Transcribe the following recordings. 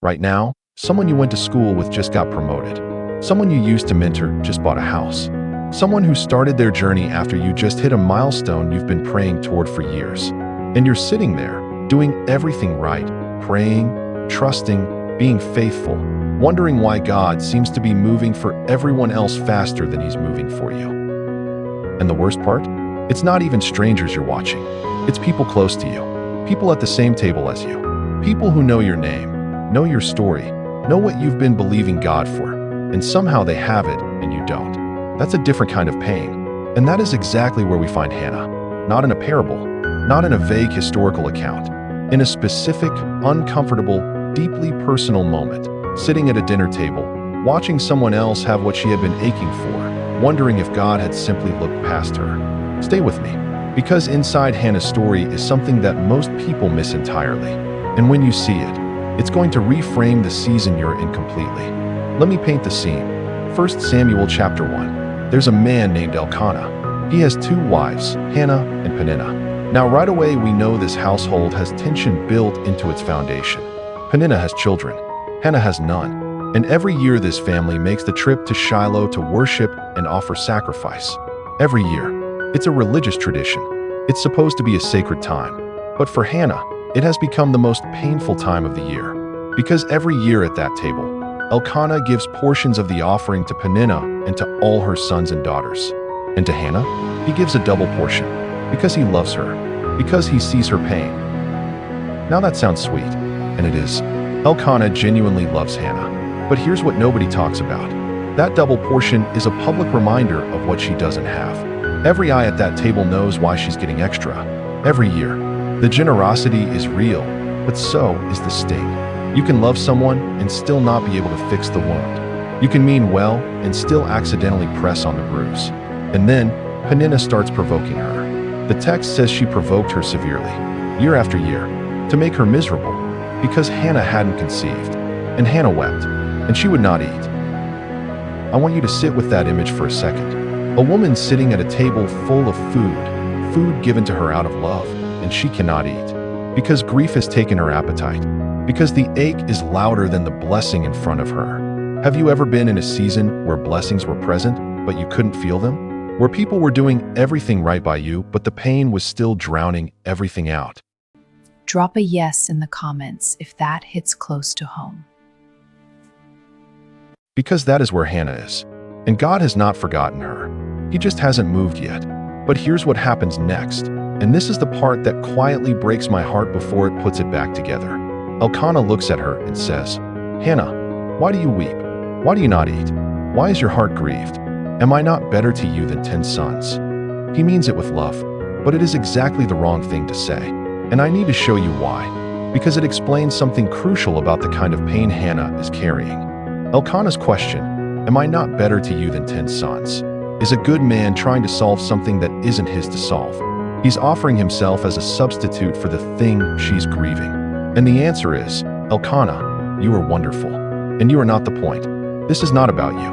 Right now, someone you went to school with just got promoted. Someone you used to mentor just bought a house. Someone who started their journey after you just hit a milestone you've been praying toward for years. And you're sitting there, doing everything right, praying, trusting, being faithful, wondering why God seems to be moving for everyone else faster than He's moving for you. And the worst part? It's not even strangers you're watching. It's people close to you. People at the same table as you. People who know your name, know your story, know what you've been believing God for, and somehow they have it and you don't. That's a different kind of pain. And that is exactly where we find Hannah. Not in a parable, not in a vague historical account. In a specific, uncomfortable, deeply personal moment, sitting at a dinner table, watching someone else have what she had been aching for, wondering if God had simply looked past her. Stay with me, because inside Hannah's story is something that most people miss entirely. And when you see it, it's going to reframe the season you're in completely. Let me paint the scene. 1 Samuel chapter 1. There's a man named Elkanah. He has two wives, Hannah and Peninnah. Now right away we know this household has tension built into its foundation. Peninnah has children. Hannah has none. And every year this family makes the trip to Shiloh to worship and offer sacrifice. Every year. It's a religious tradition. It's supposed to be a sacred time. But for Hannah, it has become the most painful time of the year. Because every year at that table, Elkanah gives portions of the offering to Peninnah and to all her sons and daughters. And to Hannah, he gives a double portion, because he loves her, because he sees her pain. Now that sounds sweet, and it is. Elkanah genuinely loves Hannah. But here's what nobody talks about. That double portion is a public reminder of what she doesn't have. Every eye at that table knows why she's getting extra. Every year. The generosity is real, but so is the sting. You can love someone and still not be able to fix the wound. You can mean well and still accidentally press on the bruise. And then, Peninnah starts provoking her. The text says she provoked her severely, year after year, to make her miserable, because Hannah hadn't conceived. And Hannah wept, and she would not eat. I want you to sit with that image for a second. A woman sitting at a table full of food given to her out of love, and she cannot eat. Because grief has taken her appetite. Because the ache is louder than the blessing in front of her. Have you ever been in a season where blessings were present, but you couldn't feel them? Where people were doing everything right by you, but the pain was still drowning everything out? Drop a yes in the comments if that hits close to home. Because that is where Hannah is. And God has not forgotten her. He just hasn't moved yet. But here's what happens next. And this is the part that quietly breaks my heart before it puts it back together. Elkanah looks at her and says, "Hannah, why do you weep? Why do you not eat? Why is your heart grieved? Am I not better to you than 10 sons?" He means it with love, but it is exactly the wrong thing to say. And I need to show you why. Because it explains something crucial about the kind of pain Hannah is carrying. Elkanah's question, "Am I not better to you than 10 sons?" is a good man trying to solve something that isn't his to solve. He's offering himself as a substitute for the thing she's grieving. And the answer is, Elkanah, you are wonderful. And you are not the point. This is not about you.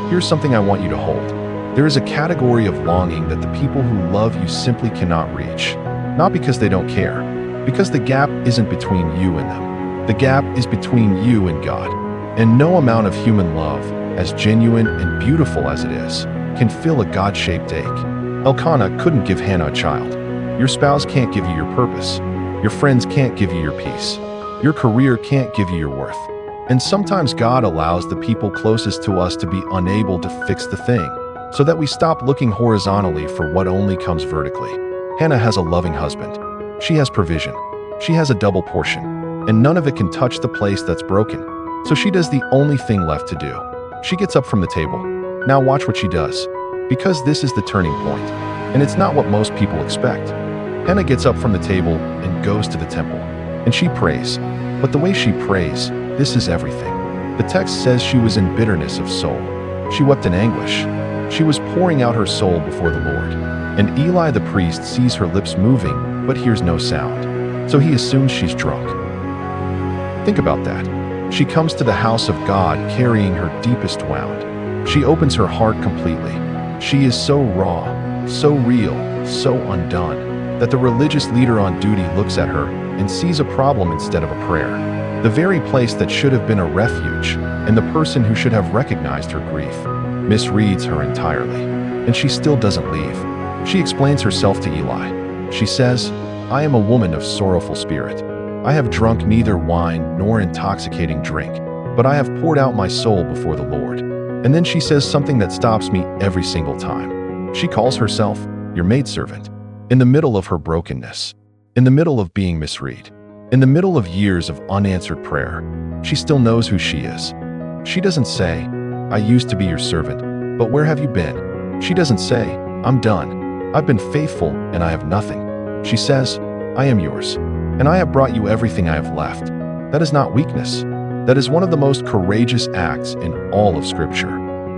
Here's something I want you to hold. There is a category of longing that the people who love you simply cannot reach. Not because they don't care, because the gap isn't between you and them. The gap is between you and God. And no amount of human love, as genuine and beautiful as it is, can fill a God-shaped ache. Elkanah couldn't give Hannah a child. Your spouse can't give you your purpose. Your friends can't give you your peace. Your career can't give you your worth. And sometimes God allows the people closest to us to be unable to fix the thing, so that we stop looking horizontally for what only comes vertically. Hannah has a loving husband. She has provision. She has a double portion. And none of it can touch the place that's broken. So she does the only thing left to do. She gets up from the table. Now watch what she does. Because this is the turning point. And it's not what most people expect. Hannah gets up from the table and goes to the temple. And she prays. But the way she prays, this is everything. The text says she was in bitterness of soul. She wept in anguish. She was pouring out her soul before the Lord. And Eli the priest sees her lips moving, but hears no sound. So he assumes she's drunk. Think about that. She comes to the house of God carrying her deepest wound. She opens her heart completely. She is so raw, so real, so undone, that the religious leader on duty looks at her and sees a problem instead of a prayer. The very place that should have been a refuge, and the person who should have recognized her grief, misreads her entirely. And she still doesn't leave. She explains herself to Eli. She says, "I am a woman of sorrowful spirit. I have drunk neither wine nor intoxicating drink, but I have poured out my soul before the Lord." And then she says something that stops me every single time. She calls herself your maidservant. In the middle of her brokenness, in the middle of being misread, in the middle of years of unanswered prayer, she still knows who she is. She doesn't say, "I used to be your servant, but where have you been?" She doesn't say, "I'm done. I've been faithful and I have nothing." She says, "I am yours, and I have brought you everything I have left." That is not weakness. That is one of the most courageous acts in all of Scripture.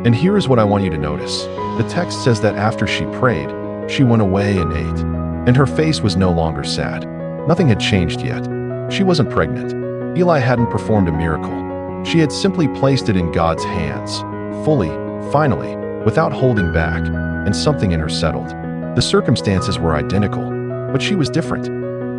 And here is what I want you to notice. The text says that after she prayed, she went away and ate, and her face was no longer sad. Nothing had changed yet. She wasn't pregnant. Eli hadn't performed a miracle. She had simply placed it in God's hands, fully, finally, without holding back, and something in her settled. The circumstances were identical, but she was different.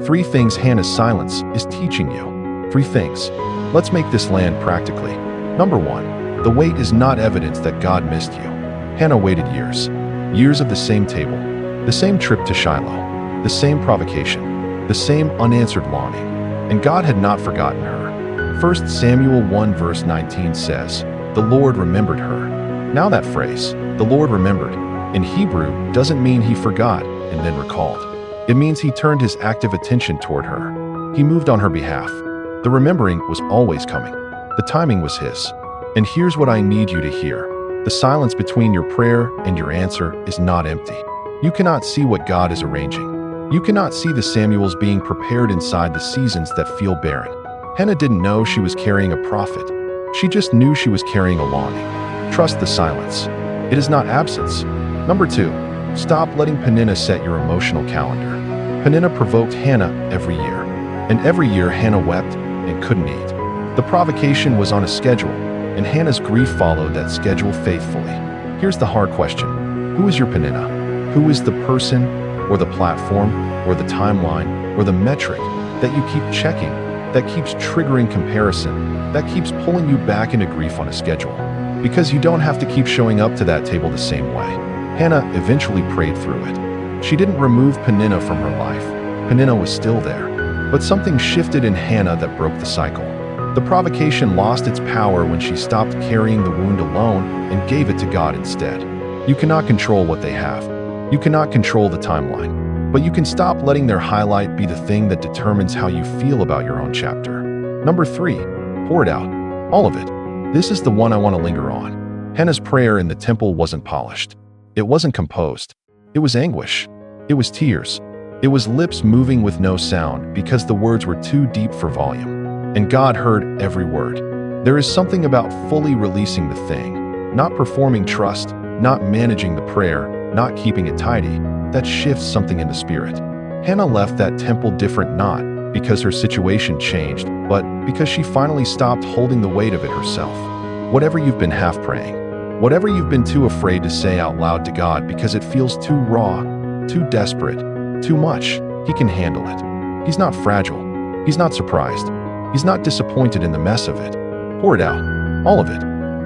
3 things Hannah's silence is teaching you. 3 things. Let's make this land practically. Number 1, the wait is not evidence that God missed you. Hannah waited years. Years of the same table, the same trip to Shiloh, the same provocation, the same unanswered longing. And God had not forgotten her. 1 Samuel 1 verse 19 says, "The Lord remembered her." Now that phrase, "the Lord remembered," in Hebrew doesn't mean he forgot and then recalled. It means he turned his active attention toward her. He moved on her behalf. The remembering was always coming. The timing was his. And here's what I need you to hear. The silence between your prayer and your answer is not empty. You cannot see what God is arranging. You cannot see the Samuels being prepared inside the seasons that feel barren. Hannah didn't know she was carrying a prophet. She just knew she was carrying a longing. Trust the silence. It is not absence. Number 2, stop letting Peninnah set your emotional calendar. Peninnah provoked Hannah every year. And every year Hannah wept and couldn't eat. The provocation was on a schedule, and Hannah's grief followed that schedule faithfully. Here's the hard question. Who is your Peninnah? Who is the person, or the platform, or the timeline, or the metric that you keep checking, that keeps triggering comparison, that keeps pulling you back into grief on a schedule? Because you don't have to keep showing up to that table the same way. Hannah eventually prayed through it. She didn't remove Peninnah from her life. Peninnah was still there. But something shifted in Hannah that broke the cycle. The provocation lost its power when she stopped carrying the wound alone and gave it to God instead. You cannot control what they have. You cannot control the timeline. But you can stop letting their highlight be the thing that determines how you feel about your own chapter. Number 3, pour it out. All of it. This is the one I want to linger on. Hannah's prayer in the temple wasn't polished. It wasn't composed. It was anguish. It was tears. It was lips moving with no sound because the words were too deep for volume. And God heard every word. There is something about fully releasing the thing, not performing trust, not managing the prayer, not keeping it tidy, that shifts something in the spirit. Hannah left that temple different not because her situation changed, but because she finally stopped holding the weight of it herself. Whatever you've been half praying, whatever you've been too afraid to say out loud to God because it feels too raw, too desperate, too much, he can handle it. He's not fragile. He's not surprised. He's not disappointed in the mess of it. Pour it out. All of it.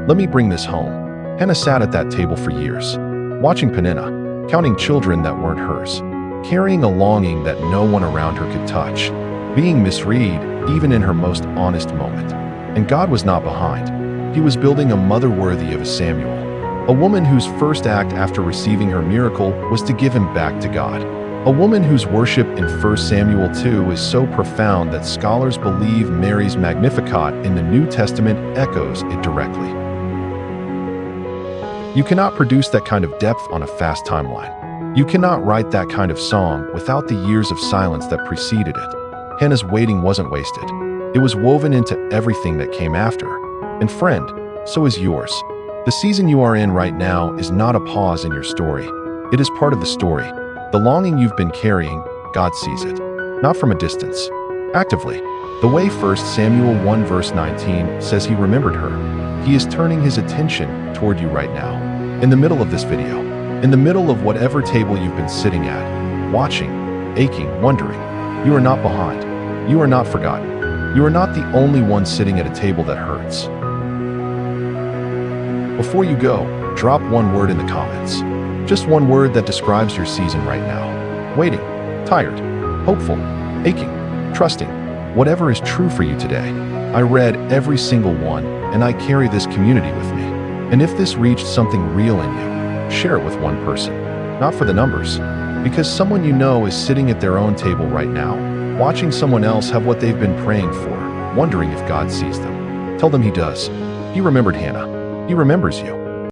Let me bring this home. Hannah sat at that table for years, watching Peninnah, counting children that weren't hers, carrying a longing that no one around her could touch, being misread even in her most honest moment. And God was not behind. He was building a mother worthy of a Samuel, a woman whose first act after receiving her miracle was to give him back to God. A woman whose worship in 1 Samuel 2 is so profound that scholars believe Mary's Magnificat in the New Testament echoes it directly. You cannot produce that kind of depth on a fast timeline. You cannot write that kind of song without the years of silence that preceded it. Hannah's waiting wasn't wasted. It was woven into everything that came after. And friend, so is yours. The season you are in right now is not a pause in your story. It is part of the story. The longing you've been carrying, God sees it. Not from a distance. Actively. The way 1 Samuel 1 verse 19 says he remembered her. He is turning his attention toward you right now. In the middle of this video. In the middle of whatever table you've been sitting at, watching, aching, wondering. You are not behind. You are not forgotten. You are not the only one sitting at a table that hurts. Before you go, drop one word in the comments. Just one word that describes your season right now. Waiting, tired, hopeful, aching, trusting, whatever is true for you today. I read every single one, and I carry this community with me. And if this reached something real in you, share it with one person. Not for the numbers, because someone you know is sitting at their own table right now, watching someone else have what they've been praying for, wondering if God sees them. Tell them He does. He remembered Hannah. He remembers you.